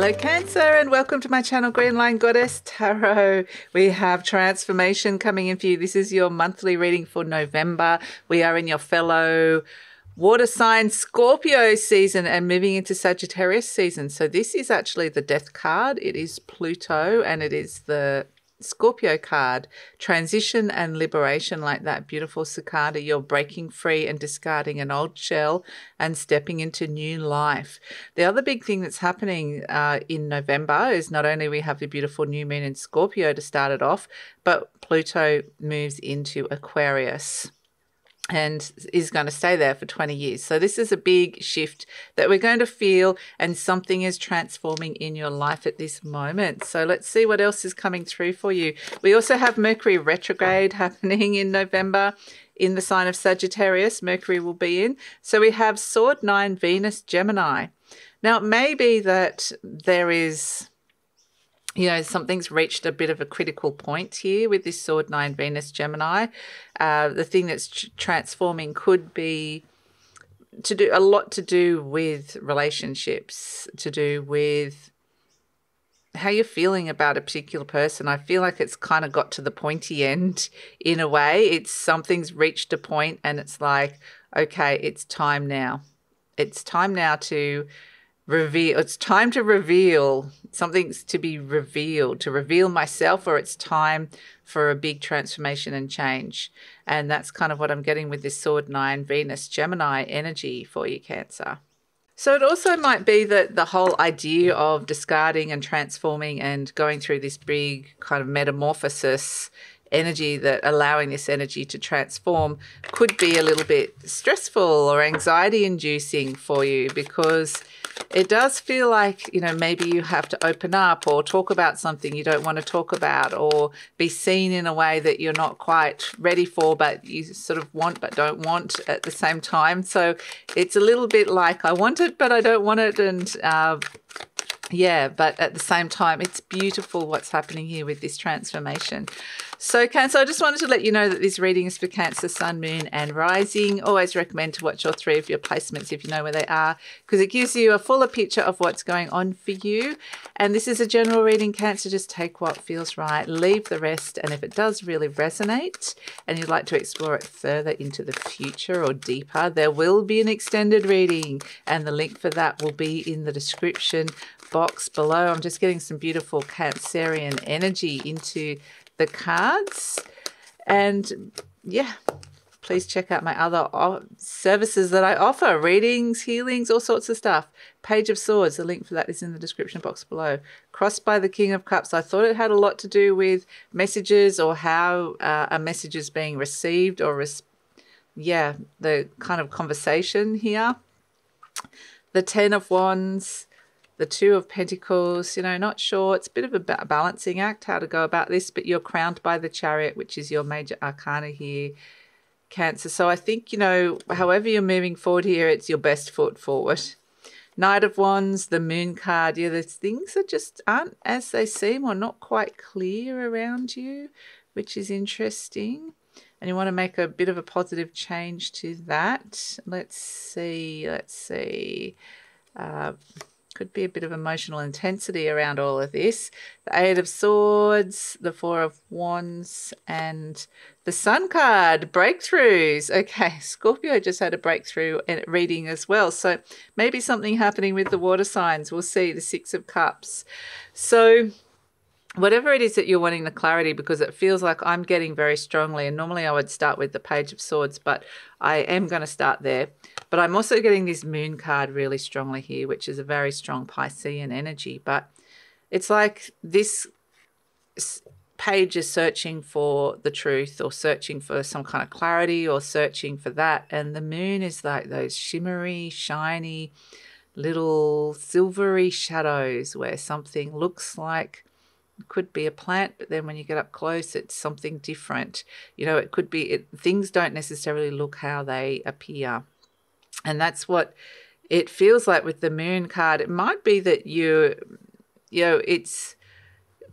Hello Cancer, and welcome to my channel GreenLion Goddess Tarot. We have transformation coming in for you. This is your monthly reading for November. We are in your fellow water sign Scorpio season and moving into Sagittarius season. So this is actually the death card. It is Pluto and it is the Scorpio card, transition and liberation, like that beautiful cicada. You're breaking free and discarding an old shell and stepping into new life. The other big thing that's happening in November is not only we have the beautiful new moon in Scorpio to start it off, but Pluto moves into Aquarius and is going to stay there for 20 years. So this is a big shift that we're going to feel, and something is transforming in your life at this moment. So let's see what else is coming through for you. We also have Mercury retrograde happening in November in the sign of Sagittarius. Mercury will be in. So we have Sword 9 Venus Gemini. Now it may be that there is, you know, something's reached a bit of a critical point here with this Sword 9 Venus Gemini. The thing that's transforming could be a lot to do with relationships, to do with how you're feeling about a particular person. I feel like it's kind of got to the pointy end in a way. It's something's reached a point and it's like, okay, it's time now. It's time now to reveal. It's time to reveal. Something's to be revealed, to reveal myself, or it's time for a big transformation and change. And that's kind of what I'm getting with this Sword 9 Venus Gemini energy for you, Cancer. So it also might be that the whole idea of discarding and transforming and going through this big kind of metamorphosis energy, that allowing this energy to transform, could be a little bit stressful or anxiety inducing for you, because it does feel like, you know, maybe you have to open up or talk about something you don't want to talk about, or be seen in a way that you're not quite ready for, but you sort of want but don't want at the same time. So it's a little bit like, I want it but I don't want it, and yeah, but at the same time, it's beautiful what's happening here with this transformation. So Cancer, I just wanted to let you know that this reading is for Cancer, Sun, Moon and Rising. Always recommend to watch all three of your placements if you know where they are, because it gives you a fuller picture of what's going on for you. And this is a general reading, Cancer. Just take what feels right, leave the rest. And if it does really resonate and you'd like to explore it further into the future or deeper, there will be an extended reading, and the link for that will be in the description box below. I'm just getting some beautiful Cancerian energy into the cards, and yeah, please check out my other services that I offer: readings, healings, all sorts of stuff. Page of Swords, the link for that is in the description box below. Crossed by the King of Cups, I thought it had a lot to do with messages, or how a message is being received, or the kind of conversation here. The Ten of Wands, the Two of Pentacles, you know, not sure. It's a bit of a balancing act how to go about this, but you're crowned by the Chariot, which is your major arcana here, Cancer. So I think, you know, however you're moving forward here, it's your best foot forward. Knight of Wands, the Moon card. Yeah, there's things that just aren't as they seem, or not quite clear around you, which is interesting. And you want to make a bit of a positive change to that. Let's see. Could be a bit of emotional intensity around all of this. The Eight of Swords, the Four of Wands, and the Sun card, breakthroughs. Okay, Scorpio just had a breakthrough reading as well. So maybe something happening with the water signs. We'll see. The Six of Cups. So whatever it is that you're wanting the clarity, because it feels like I'm getting very strongly, and normally I would start with the Page of Swords, but I am going to start there. But I'm also getting this Moon card really strongly here, which is a very strong Piscean energy. But it's like this page is searching for the truth, or searching for some kind of clarity, or searching for that. And the moon is like those shimmery, shiny, little silvery shadows where something looks like, it could be a plant, but then when you get up close, it's something different. You know, it could be, things don't necessarily look how they appear. And that's what it feels like with the Moon card. It might be that it's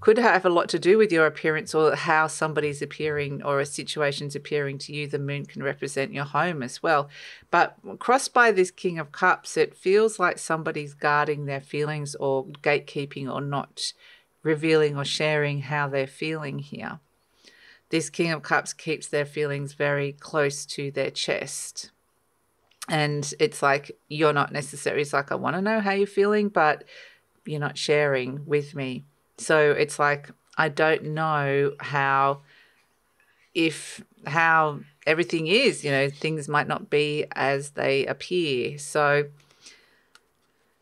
could have a lot to do with your appearance or how somebody's appearing or a situation's appearing to you. The moon can represent your home as well. But crossed by this King of Cups, it feels like somebody's guarding their feelings or gatekeeping or not revealing or sharing how they're feeling here. This King of Cups keeps their feelings very close to their chest. And it's like, you're not necessarily, it's like, I want to know how you're feeling, but you're not sharing with me. So it's like, I don't know how everything is, things might not be as they appear. So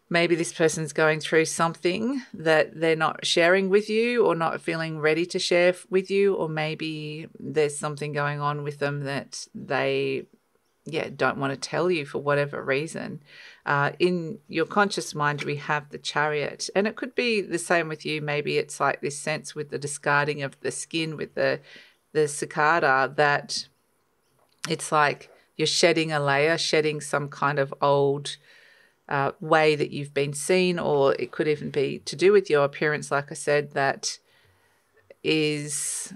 maybe this person's going through something that they're not sharing with you or not feeling ready to share with you, or maybe there's something going on with them that they don't want to tell you for whatever reason. In your conscious mind, we have the Chariot, and it could be the same with you. Maybe it's like this sense with the discarding of the skin with the cicada, that it's like you're shedding a layer, shedding some kind of old way that you've been seen, or it could even be to do with your appearance, like I said, that is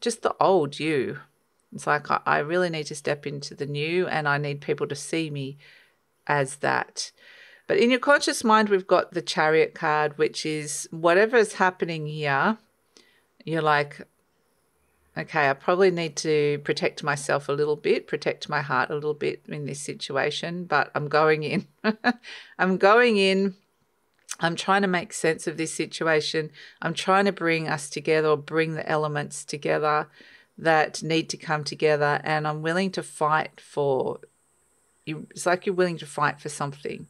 just the old you. It's like, I really need to step into the new, and I need people to see me as that. But in your conscious mind, we've got the Chariot card, which is whatever is happening here, you're like, okay, I probably need to protect myself a little bit, protect my heart a little bit in this situation, but I'm going in. I'm going in. I'm trying to make sense of this situation. I'm trying to bring us together, or bring the elements together that need to come together, and I'm willing to fight for you. It's like you're willing to fight for something.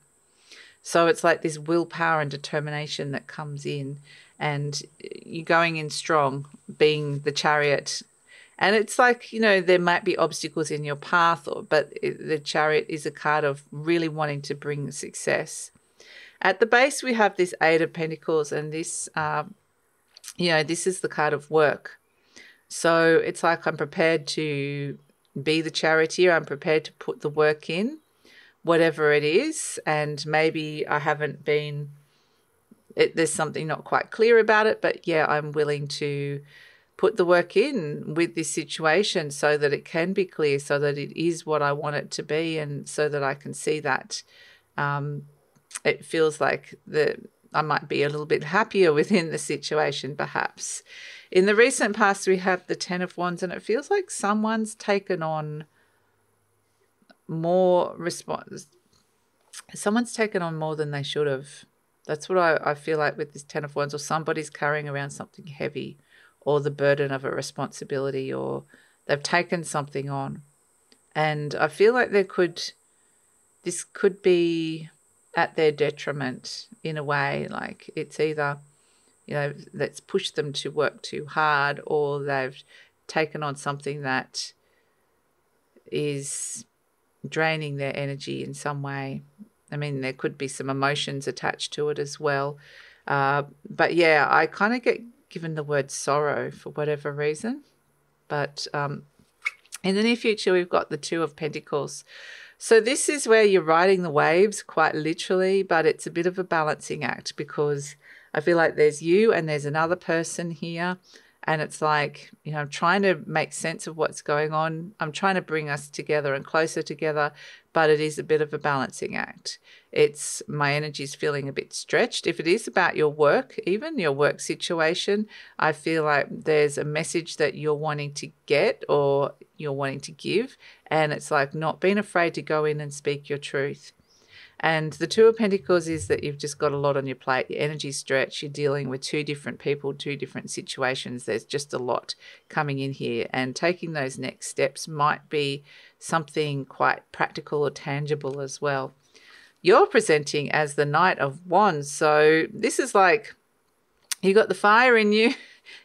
So it's like this willpower and determination that comes in, and you're going in strong, being the Chariot. And it's like, there might be obstacles in your path, but the Chariot is a card of really wanting to bring success. At the base, we have this Eight of Pentacles, and this, this is the card of work. So it's like, I'm prepared to be the charioteer. I'm prepared to put the work in, whatever it is. And maybe I haven't been, there's something not quite clear about it, but yeah, I'm willing to put the work in with this situation so that it can be clear, so that it is what I want it to be, and so that I can see that it feels like I might be a little bit happier within the situation, perhaps. In the recent past, we have the Ten of Wands, and it feels like someone's taken on more Someone's taken on more than they should have. That's what I feel like with this Ten of Wands, or somebody's carrying around something heavy, or the burden of a responsibility, or they've taken something on. And I feel like this could be at their detriment in a way. Like, it's either, that's pushed them to work too hard, or they've taken on something that is draining their energy in some way. I mean, there could be some emotions attached to it as well. But yeah, I kind of get given the word sorrow for whatever reason. But in the near future, we've got the Two of Pentacles. So this is where you're riding the waves, quite literally, but it's a bit of a balancing act, because I feel like there's you and there's another person here. And it's like, I'm trying to make sense of what's going on. I'm trying to bring us together and closer together, but it is a bit of a balancing act. My energy's feeling a bit stretched. If it is about your work, even your work situation, I feel like there's a message that you're wanting to get, or you're wanting to give. And it's like not being afraid to go in and speak your truth. And the Two of Pentacles is that you've just got a lot on your plate. Your energy's stretched. You're dealing with two different people, two different situations. There's just a lot coming in here. And taking those next steps might be something quite practical or tangible as well. You're presenting as the Knight of Wands. So this is like, you got the fire in you.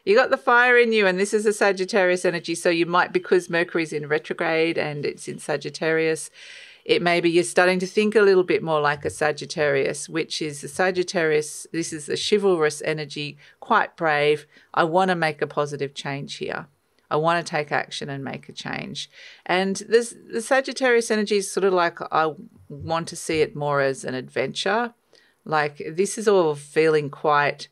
You got the fire in you, and this is a Sagittarius energy. So you might, because Mercury's in retrograde and it's in Sagittarius, it may be you're starting to think a little bit more like a Sagittarius, which is the Sagittarius. This is the chivalrous energy, quite brave. I want to make a positive change here. I want to take action and make a change. And the Sagittarius energy is sort of like, I want to see it more as an adventure. Like, this is all feeling quite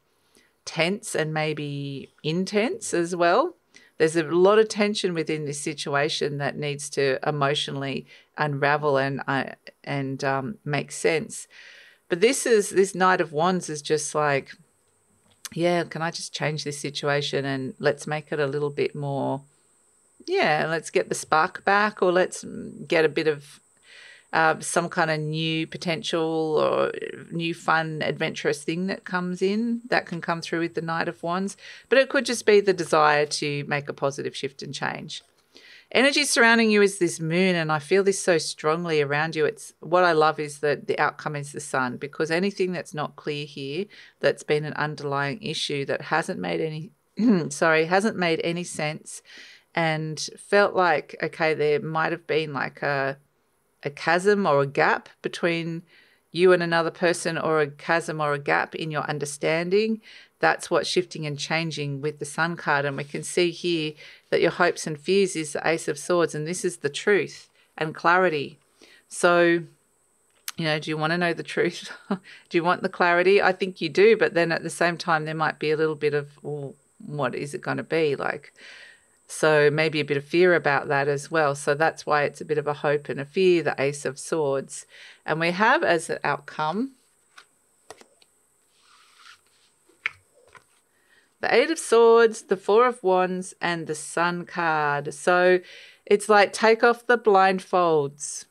tense and maybe intense as well. There's a lot of tension within this situation that needs to emotionally unravel and make sense. But this Knight of Wands is just like, yeah, can I just change this situation and let's make it a little bit more, yeah, let's get the spark back, or let's get a bit of some kind of new potential or new fun adventurous thing that comes in, that can come through with the Knight of Wands. But it could just be the desire to make a positive shift and change. Energy surrounding you is this moon, and I feel this so strongly around you. It's what I love is that the outcome is the sun, because anything that's not clear here, that's been an underlying issue that hasn't made any hasn't made any sense, and felt like, okay, there might have been like a chasm or a gap between you and another person, or a chasm or a gap in your understanding. That's what's shifting and changing with the Sun card. And we can see here that your hopes and fears is the Ace of Swords, and this is the truth and clarity. So, you know, do you want to know the truth? Do you want the clarity? I think you do, but then at the same time there might be a little bit of, well, what is it going to be like? So maybe a bit of fear about that as well. So that's why it's a bit of a hope and a fear, the Ace of Swords. And we have as an outcome the Eight of Swords, the Four of Wands, and the Sun card. So it's like, take off the blindfolds.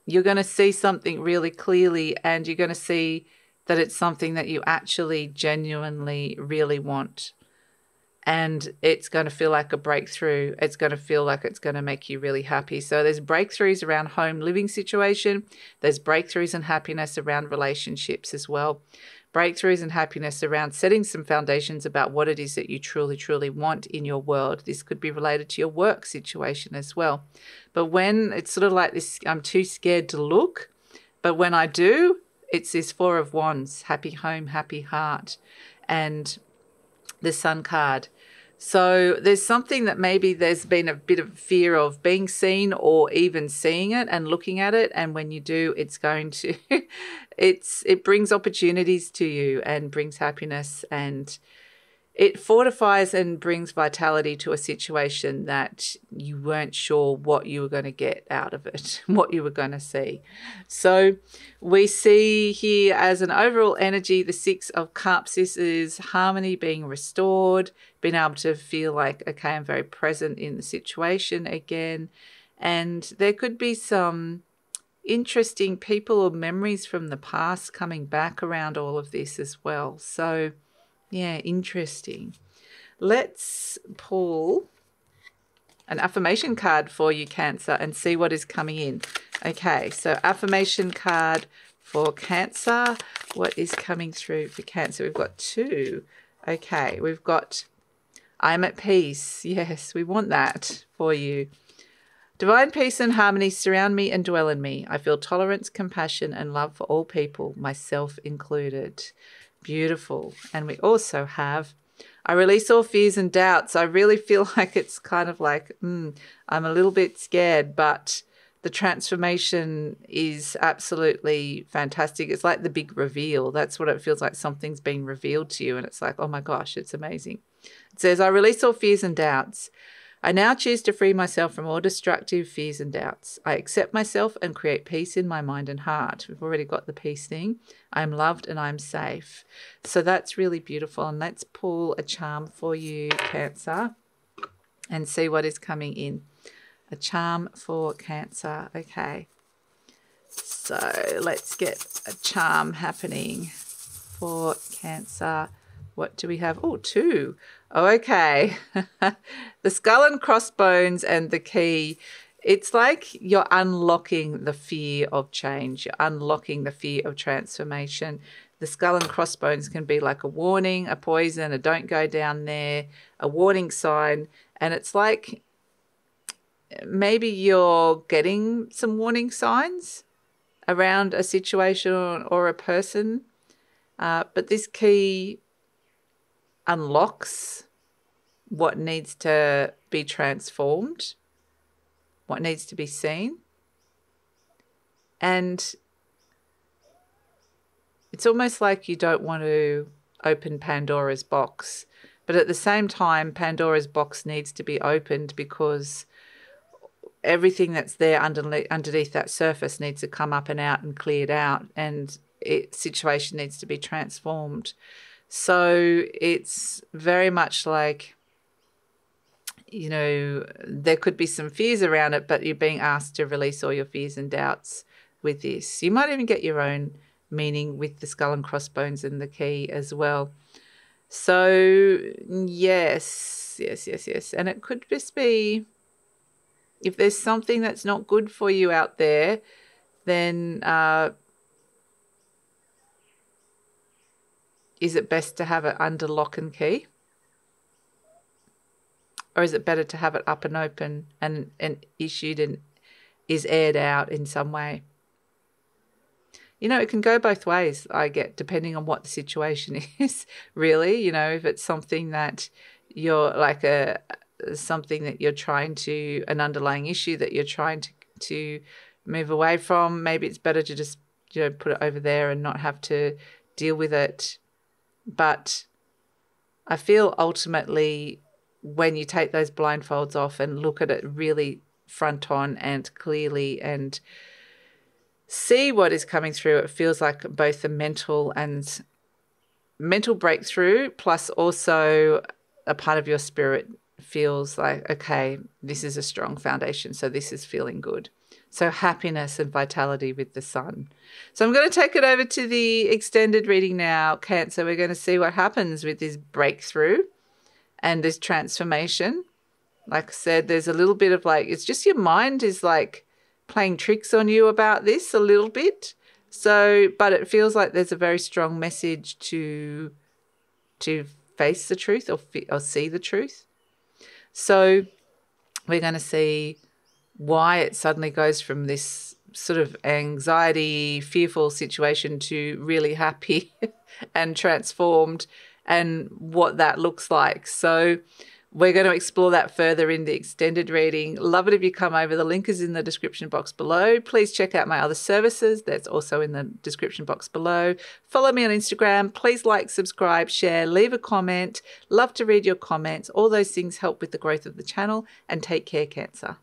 You're going to see something really clearly, and you're going to see that it's something that you actually genuinely really want. And it's going to feel like a breakthrough. It's going to feel like it's going to make you really happy. So there's breakthroughs around home living situation. There's breakthroughs and happiness around relationships as well. Breakthroughs and happiness around setting some foundations about what it is that you truly, truly want in your world. This could be related to your work situation as well. But when it's sort of like this, I'm too scared to look. But when I do, it's this Four of Wands, happy home, happy heart, and the Sun card. So there's something that maybe there's been a bit of fear of being seen, or even seeing it and looking at it. And when you do, it's going to, it brings opportunities to you and brings happiness, and it fortifies and brings vitality to a situation that you weren't sure what you were going to get out of it, what you were going to see. So we see here as an overall energy, the Six of Cups. This is harmony being restored, being able to feel like, okay, I'm very present in the situation again. And there could be some interesting people or memories from the past coming back around all of this as well. So yeah, interesting. Let's pull an affirmation card for you, Cancer, and see what is coming in. Okay, so affirmation card for Cancer. What is coming through for Cancer? We've got two. Okay, we've got I'm at peace. Yes, we want that for you. Divine peace and harmony surround me and dwell in me. I feel tolerance, compassion, and love for all people, myself included. Beautiful. And we also have, I release all fears and doubts. I really feel like it's kind of like, I'm a little bit scared, but the transformation is absolutely fantastic. It's like the big reveal. That's what it feels like. Something's been revealed to you, and it's like, oh my gosh, it's amazing. It says, I release all fears and doubts. I now choose to free myself from all destructive fears and doubts. I accept myself and create peace in my mind and heart. We've already got the peace thing. I'm loved and I'm safe. So that's really beautiful. And let's pull a charm for you, Cancer, and see what is coming in. A charm for Cancer. Okay. So let's get a charm happening for Cancer. What do we have? Oh, two. Oh, okay. The skull and crossbones and the key. It's like you're unlocking the fear of change. You're unlocking the fear of transformation. The skull and crossbones can be like a warning, a poison, a don't go down there, a warning sign. And it's like maybe you're getting some warning signs around a situation or a person. But this key unlocks what needs to be transformed, what needs to be seen. And it's almost like you don't want to open Pandora's box. But at the same time, Pandora's box needs to be opened because everything that's there underneath that surface needs to come up and out and cleared out, and situation needs to be transformed. So it's very much like, you know, there could be some fears around it, but you're being asked to release all your fears and doubts with this. You might even get your own meaning with the skull and crossbones and the key as well. So yes. And it could just be, if there's something that's not good for you out there, then is it best to have it under lock and key? Or is it better to have it up and open and issued and is aired out in some way? You know, it can go both ways, I get, depending on what the situation is, really. You know, if it's something that you're like something that you're trying to, an underlying issue that you're trying to move away from, maybe it's better to just, you know, put it over there and not have to deal with it. But I feel ultimately, when you take those blindfolds off and look at it really front on and clearly and see what is coming through, it feels like both a mental breakthrough, plus also a part of your spirit feels like, okay, this is a strong foundation, so this is feeling good. So happiness and vitality with the sun. So I'm going to take it over to the extended reading now, Cancer. We're going to see what happens with this breakthrough and this transformation. Like I said, there's a little bit of like, it's just your mind is like playing tricks on you about this a little bit. So, but it feels like there's a very strong message to face the truth or see the truth. So we're going to see why it suddenly goes from this sort of anxiety, fearful situation to really happy and transformed, and what that looks like. So we're going to explore that further in the extended reading. Love it if you come over. The link is in the description box below. Please check out my other services. That's also in the description box below. Follow me on Instagram. Please like, subscribe, share, leave a comment. Love to read your comments. All those things help with the growth of the channel. And take care, Cancer.